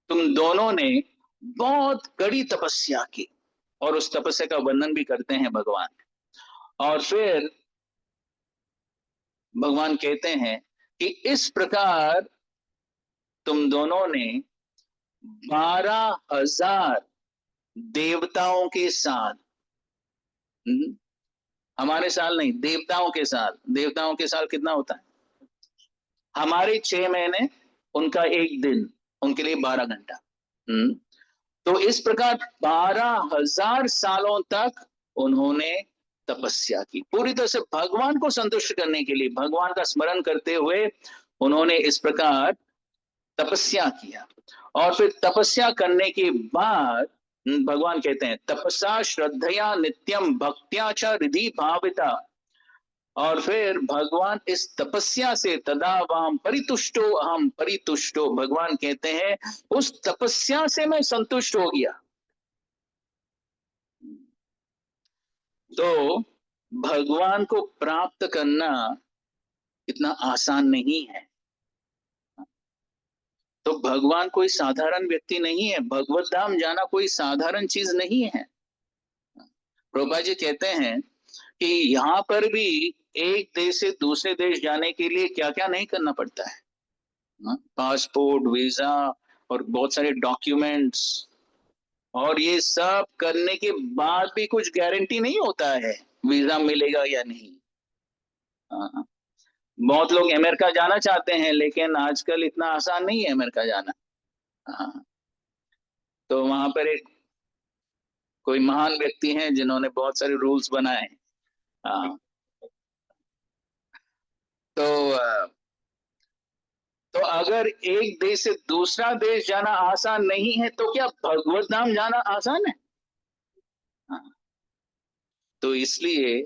तुम दोनों ने बहुत कड़ी तपस्या की, और उस तपस्या का वर्णन भी करते हैं भगवान। और फिर भगवान कहते हैं कि इस प्रकार तुम दोनों ने 12,000 देवताओं के साथ, हमारे साल नहीं, देवताओं के साल, देवताओं के साल कितना होता है? हमारे 6 महीने, उनका एक दिन, उनके लिए 12 घंटा। तो इस प्रकार 12,000 सालों तक उन्होंने तपस्या की, पूरी तरह से भगवान को संतुष्ट करने के लिए, भगवान का स्मरण करते हुए उन्होंने इस प्रकार तपस्या किया। और फिर तपस्या करने के बाद भगवान कहते हैं तपसा श्रद्धया नित्यम भक्त्या च रिधि भाविता। और फिर भगवान इस तपस्या से तदा वाम परितुष्टो अहम परितुष्टो, भगवान कहते हैं उस तपस्या से मैं संतुष्ट हो गया। तो भगवान को प्राप्त करना इतना आसान नहीं है। तो भगवान कोई साधारण व्यक्ति नहीं है, भगवत धाम जाना कोई साधारण चीज नहीं है। प्रभुपाद जी कहते हैं कि यहाँ पर भी एक देश से दूसरे देश जाने के लिए क्या क्या नहीं करना पड़ता है, पासपोर्ट, वीजा और बहुत सारे डॉक्यूमेंट्स, और ये सब करने के बाद भी कुछ गारंटी नहीं होता है वीजा मिलेगा या नहीं। बहुत लोग अमेरिका जाना चाहते हैं, लेकिन आजकल इतना आसान नहीं है अमेरिका जाना। तो वहां पर एक कोई महान व्यक्ति हैं जिन्होंने बहुत सारे रूल्स बनाए। तो तो अगर एक देश से दूसरा देश जाना आसान नहीं है, तो क्या भगवत धाम जाना आसान है? तो इसलिए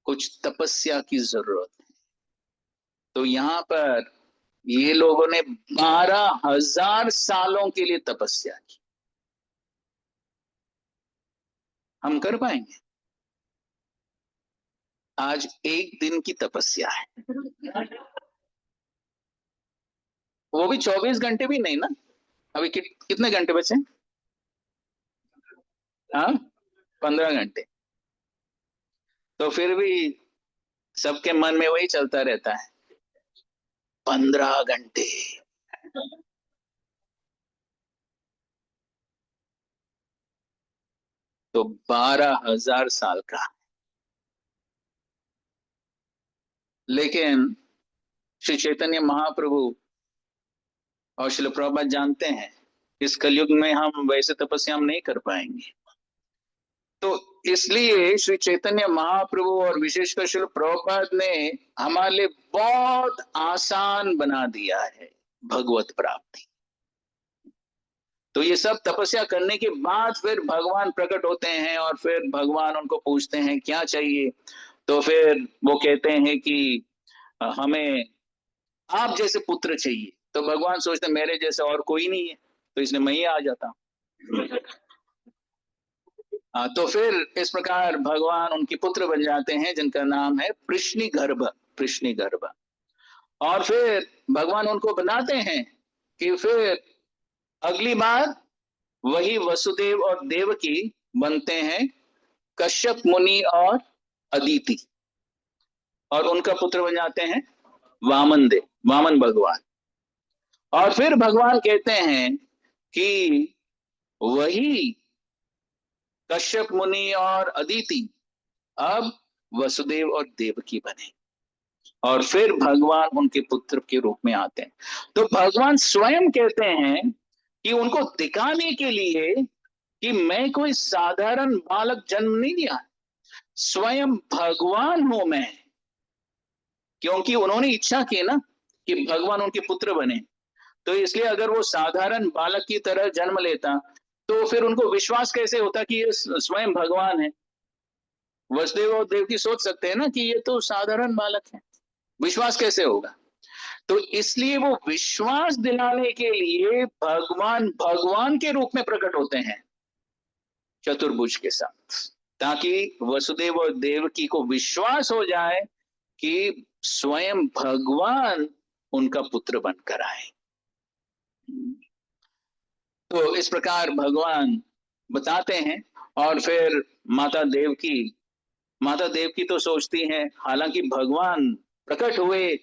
कुछ तपस्या की जरूरत है। तो यहाँ पर ये लोगों ने 12,000 सालों के लिए तपस्या की। हम कर पाएंगे? आज एक दिन की तपस्या है, वो भी 24 घंटे भी नहीं ना। अभी कितने घंटे बचे? हाँ, 15 घंटे। तो फिर भी सबके मन में वही चलता रहता है, 15 घंटे। तो 12,000 साल का। लेकिन श्री चैतन्य महाप्रभु और श्रील प्रभुपाद जानते हैं इस कलयुग में हम वैसे तपस्या हम नहीं कर पाएंगे। तो इसलिए श्री चैतन्य महाप्रभु और विशेषकर श्रील प्रभुपाद ने हमारे लिए बहुत आसान बना दिया है भगवत प्राप्ति। तो ये सब तपस्या करने के बाद फिर भगवान प्रकट होते हैं और फिर भगवान उनको पूछते हैं क्या चाहिए। तो फिर वो कहते हैं कि हमें आप जैसे पुत्र चाहिए। तो भगवान सोचते मेरे जैसे और कोई नहीं है, तो इसलिए मैं ही आ जाता। तो फिर इस प्रकार भगवान उनके पुत्र बन जाते हैं जिनका नाम है कृष्णिगर्भ, कृष्णिगर्भ। और फिर भगवान उनको बनाते हैं कि फिर अगली बार वही वसुदेव और देवकी बनते हैं कश्यप मुनि और अदिति, और उनका पुत्र बन जाते हैं वामन देव, वामन भगवान। और फिर भगवान कहते हैं कि वही कश्यप मुनि और अदिति अब वसुदेव और देवकी बने, और फिर भगवान उनके पुत्र के रूप में आते हैं। तो भगवान स्वयं कहते हैं कि उनको दिखाने के लिए कि मैं कोई साधारण बालक जन्म नहीं लिया, स्वयं भगवान हूं मैं। क्योंकि उन्होंने इच्छा की ना कि भगवान उनके पुत्र बने, तो इसलिए अगर वो साधारण बालक की तरह जन्म लेता तो फिर उनको विश्वास कैसे होता कि ये स्वयं भगवान है। वसुदेव और देवकी सोच सकते हैं ना कि ये तो साधारण बालक है, विश्वास कैसे होगा। तो इसलिए वो विश्वास दिलाने के लिए भगवान भगवान के रूप में प्रकट होते हैं चतुर्भुज के साथ, ताकि वसुदेव और देवकी को विश्वास हो जाए कि स्वयं भगवान उनका पुत्र बनकर आए। तो इस प्रकार भगवान बताते हैं। और फिर माता देवकी तो सोचती हैं, हालांकि भगवान प्रकट हुए,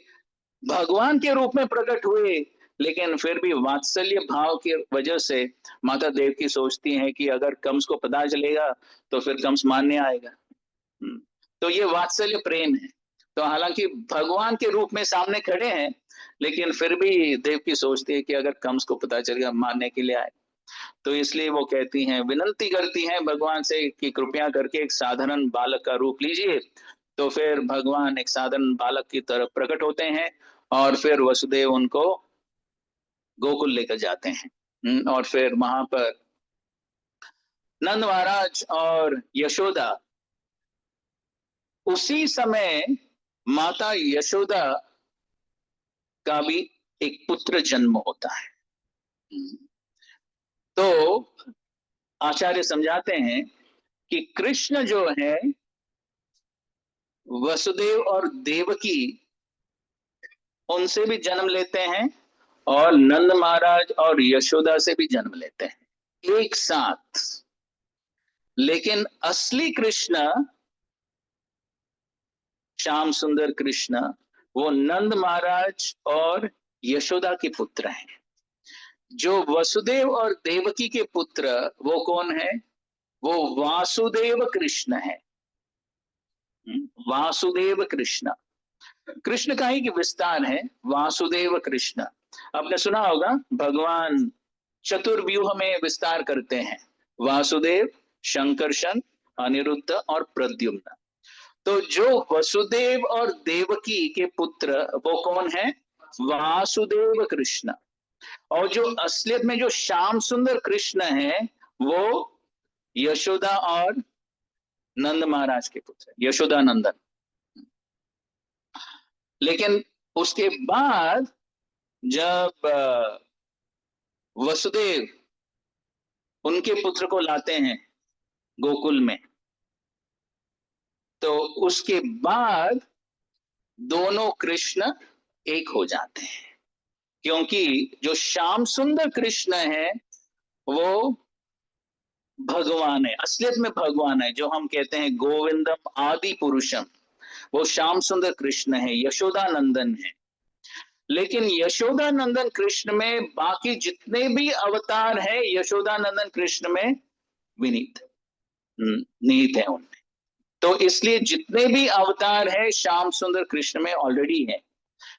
भगवान के रूप में प्रकट हुए, लेकिन फिर भी वात्सल्य भाव की वजह से माता देवकी सोचती हैं कि अगर कंस को पता चलेगा तो फिर कंस मारने आएगा। तो ये वात्सल्य प्रेम है। तो हालांकि भगवान के रूप में सामने खड़े हैं, लेकिन फिर भी देवकी सोचती है कि अगर कंस को पता चलेगा मारने के लिए आए, तो इसलिए वो कहती हैं, विनंती करती हैं भगवान से कि कृपया करके एक साधारण बालक का रूप लीजिए। तो फिर भगवान एक साधारण बालक की तरफ प्रकट होते हैं और फिर वसुदेव उनको गोकुल लेकर जाते हैं। और फिर वहां पर नंद महाराज और यशोदा, उसी समय माता यशोदा का भी एक पुत्र जन्म होता है। तो आचार्य समझाते हैं कि कृष्ण जो है वसुदेव और देवकी उनसे भी जन्म लेते हैं और नंद महाराज और यशोदा से भी जन्म लेते हैं एक साथ। लेकिन असली कृष्ण, श्याम सुंदर कृष्ण, वो नंद महाराज और यशोदा के पुत्र हैं। जो वसुदेव और देवकी के पुत्र वो कौन है? वो वासुदेव कृष्ण है। वासुदेव कृष्ण, कृष्ण का ही विस्तार है वासुदेव कृष्ण। आपने सुना होगा भगवान चतुर्व्यूह में विस्तार करते हैं, वासुदेव, शंकरशन, अनिरुद्ध और प्रद्युम्न। तो जो वसुदेव और देवकी के पुत्र वो कौन है? वासुदेव कृष्ण। और जो असलियत में जो श्याम सुंदर कृष्ण है वो यशोदा और नंद महाराज के पुत्र, यशोदा नंदन। लेकिन उसके बाद जब वसुदेव उनके पुत्र को लाते हैं गोकुल में, तो उसके बाद दोनों कृष्ण एक हो जाते हैं। क्योंकि जो श्याम सुंदर कृष्ण है वो भगवान है, असलियत में भगवान है, जो हम कहते हैं गोविंदम आदि पुरुषम, वो श्याम सुंदर कृष्ण है, यशोदा नंदन है। लेकिन यशोदा नंदन कृष्ण में बाकी जितने भी अवतार हैं यशोदा नंदन कृष्ण में विनीत निहित है उनमें। तो इसलिए जितने भी अवतार है श्याम सुंदर कृष्ण में ऑलरेडी है,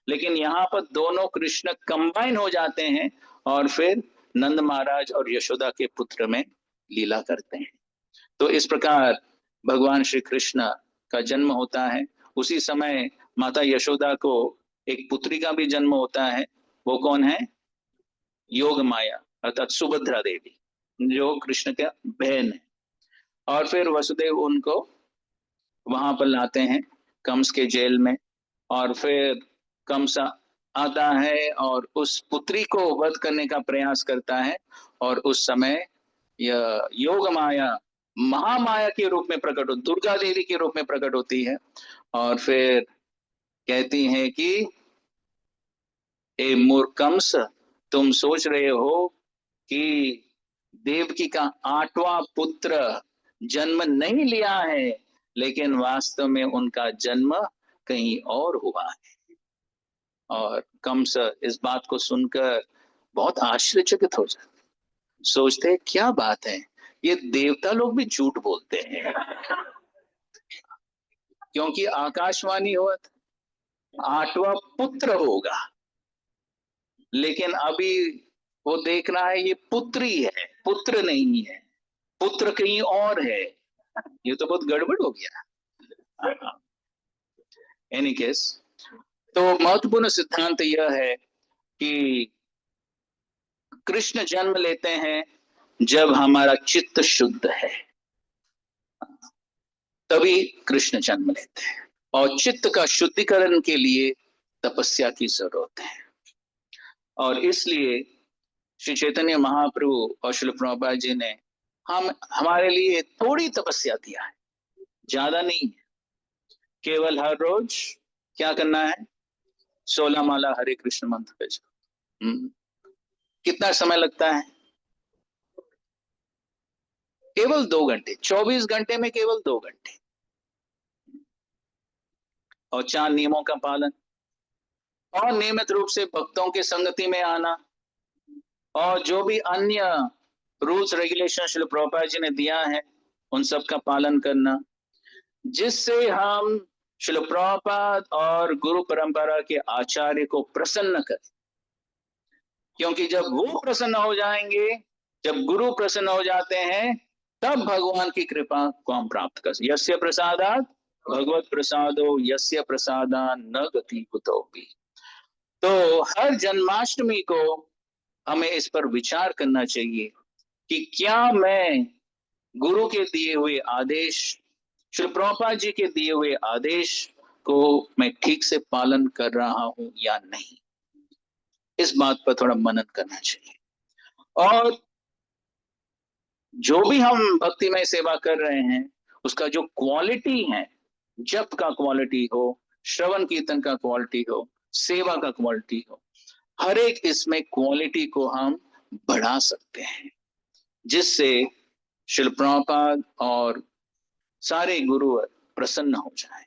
लेकिन यहाँ पर दोनों कृष्ण कंबाइन हो जाते हैं और फिर नंद महाराज और यशोदा के पुत्र में लीला करते हैं। तो इस प्रकार भगवान श्री कृष्ण का जन्म होता है। उसी समय माता यशोदा को एक पुत्री का भी जन्म होता है। वो कौन है? योग माया अर्थात सुभद्रा देवी, जो कृष्ण का बहन है। और फिर वसुदेव उनको वहां पर लाते हैं कंस के जेल में, और फिर कंस आता है और उस पुत्री को वध करने का प्रयास करता है। और उस समय यह योग माया महामाया के रूप में प्रकट हो, दुर्गा देवी के रूप में प्रकट होती है और फिर कहती है कि ए मूर्खंस, तुम सोच रहे हो कि देवकी का 8वां पुत्र जन्म नहीं लिया है, लेकिन वास्तव में उनका जन्म कहीं और हुआ है। और कंस इस बात को सुनकर बहुत आश्चर्यचकित हो जाते, सोचते हैं क्या बात है, ये देवता लोग भी झूठ बोलते हैं। क्योंकि आकाशवाणी हुआ था 8वां पुत्र होगा, लेकिन अभी वो देख रहा है ये पुत्री है, पुत्र नहीं है, पुत्र कहीं और है। ये तो बहुत गड़बड़ हो गया। एनी केस, तो महत्वपूर्ण सिद्धांत यह है कि कृष्ण जन्म लेते हैं जब हमारा चित्त शुद्ध है, तभी कृष्ण जन्म लेते हैं। और चित्त का शुद्धिकरण के लिए तपस्या की जरूरत है। और इसलिए श्री चैतन्य महाप्रभु और श्रील प्रभुपाद जी ने हमारे लिए थोड़ी तपस्या दिया है, ज्यादा नहीं। केवल हर रोज क्या करना है? 16 माला हरे कृष्ण मंत्र पे कितना समय लगता है? केवल 2 घंटे, 24 घंटे में केवल 2 घंटे। और 4 नियमों का पालन, और नियमित रूप से भक्तों की संगति में आना, और जो भी अन्य रूल्स रेगुलेशन श्रील प्रभुपाद जी ने दिया है उन सब का पालन करना, जिससे हम श्रील प्रभुपाद और गुरु परंपरा के आचार्य को प्रसन्न करें। क्योंकि जब वो प्रसन्न हो जाएंगे, जब गुरु प्रसन्न हो जाते हैं, तब भगवान की कृपा को हम प्राप्त कर सकते। यस्य प्रसादात् भगवत प्रसादो यस्य प्रसादान् न गति कुतोपि। तो हर जन्माष्टमी को हमें इस पर विचार करना चाहिए कि क्या मैं गुरु के दिए हुए आदेश, श्री प्रभुपाद जी के दिए हुए आदेश को मैं ठीक से पालन कर रहा हूं या नहीं। इस बात पर थोड़ा मनन करना चाहिए। और जो भी हम भक्तिमय सेवा कर रहे हैं उसका जो क्वालिटी है, जप का क्वालिटी हो, श्रवण कीर्तन का क्वालिटी हो, सेवा का क्वालिटी हो, हर एक इसमें क्वालिटी को हम बढ़ा सकते हैं, जिससे श्रील प्रभुपाद और सारे गुरु प्रसन्न हो जाएं।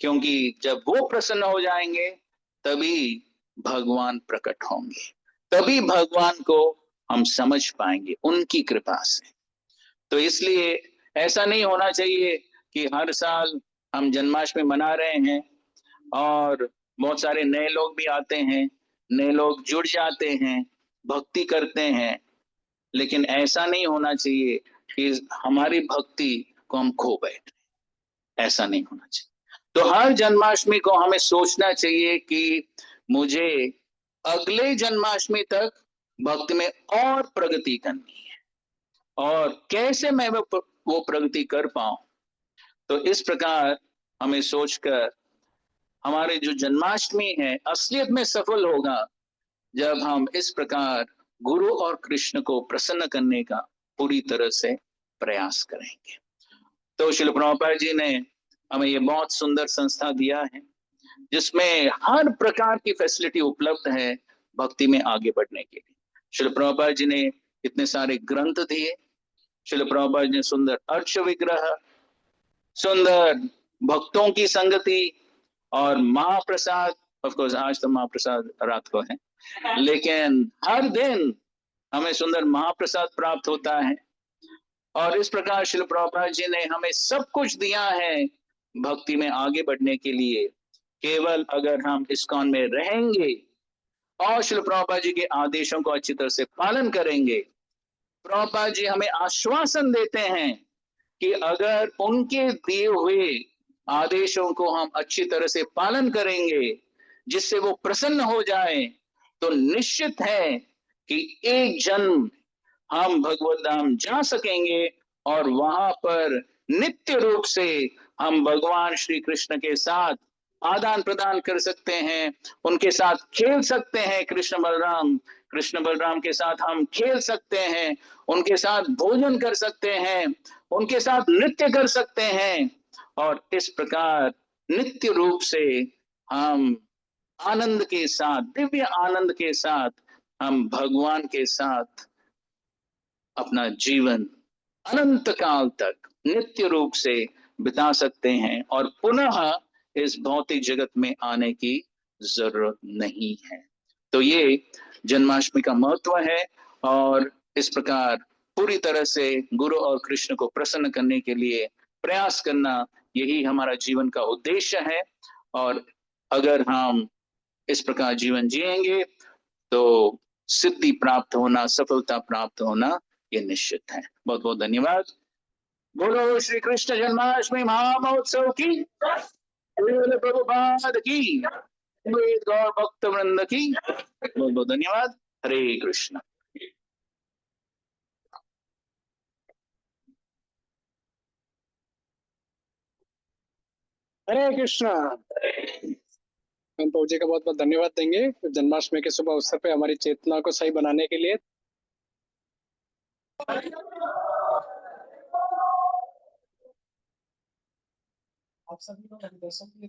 क्योंकि जब वो प्रसन्न हो जाएंगे तभी भगवान प्रकट होंगे, तभी भगवान को हम समझ पाएंगे उनकी कृपा से। तो इसलिए ऐसा नहीं होना चाहिए कि हर साल हम जन्माष्टमी मना रहे हैं और बहुत सारे नए लोग भी आते हैं, नए लोग जुड़ जाते हैं, भक्ति करते हैं, लेकिन ऐसा नहीं होना चाहिए कि हमारी भक्ति को हम खो बैठे। ऐसा नहीं होना चाहिए। तो हर जन्माष्टमी को हमें सोचना चाहिए कि मुझे अगले जन्माष्टमी तक भक्ति में और प्रगति करनी है, और कैसे मैं वो प्रगति कर पाऊं। तो इस प्रकार हमें सोचकर हमारे जो जन्माष्टमी है असलियत में सफल होगा जब हम इस प्रकार गुरु और कृष्ण को प्रसन्न करने का पूरी तरह से प्रयास करेंगे। तो श्रील प्रभुपाद जी ने हमें ये बहुत सुंदर संस्था दिया है जिसमें हर प्रकार की फैसिलिटी उपलब्ध है भक्ति में आगे बढ़ने के लिए। श्रील प्रभुपाद जी ने इतने सारे ग्रंथ दिए, श्रील प्रभुपाद जी ने सुंदर अर्च विग्रह, सुंदर भक्तों की संगति, और महाप्रसाद। ऑफ कोर्स आज तो महाप्रसाद रात को है, लेकिन हर दिन हमें सुंदर महाप्रसाद प्राप्त होता है। और इस प्रकार श्रील प्रभुपाद जी ने हमें सब कुछ दिया है भक्ति में आगे बढ़ने के लिए। केवल अगर हम इस्कॉन में रहेंगे और श्रील प्रभुपाद जी के आदेशों को अच्छी तरह से पालन करेंगे, प्रभुपाद जी हमें आश्वासन देते हैं कि अगर उनके दिए हुए आदेशों को हम अच्छी तरह से पालन करेंगे, जिससे वो प्रसन्न हो जाए, तो निश्चित है कि एक जन्म हम भगवत धाम जा सकेंगे और वहां पर नित्य रूप से हम भगवान श्री कृष्ण के साथ आदान प्रदान कर सकते हैं, उनके साथ खेल सकते हैं। कृष्ण बलराम के साथ हम खेल सकते हैं, उनके साथ भोजन कर सकते हैं, उनके साथ नृत्य कर सकते हैं, और इस प्रकार नित्य रूप से हम आनंद के साथ, दिव्य आनंद के साथ हम भगवान के साथ अपना जीवन अनंत काल तक नित्य रूप से बिता सकते हैं, और पुनः इस भौतिक जगत में आने की जरूरत नहीं है। तो ये जन्माष्टमी का महत्व है, और इस प्रकार पूरी तरह से गुरु और कृष्ण को प्रसन्न करने के लिए प्रयास करना, यही हमारा जीवन का उद्देश्य है। और अगर हम इस प्रकार जीवन जिएंगे तो सिद्धि प्राप्त होना, सफलता प्राप्त होना ये निश्चित है। बहुत बहुत धन्यवाद। बोलो श्री कृष्ण जन्माष्टमी महामहोत्सव की, प्रभुपाद की, गौर भक्त वृंद की बहुत बहुत धन्यवाद। हरे कृष्ण। हरे कृष्णा। हम प्रभु जी का बहुत बहुत धन्यवाद देंगे जन्माष्टमी के शुभ अवसर पे हमारी चेतना को सही बनाने के लिए। आप सभी लोग दर्शन के लिए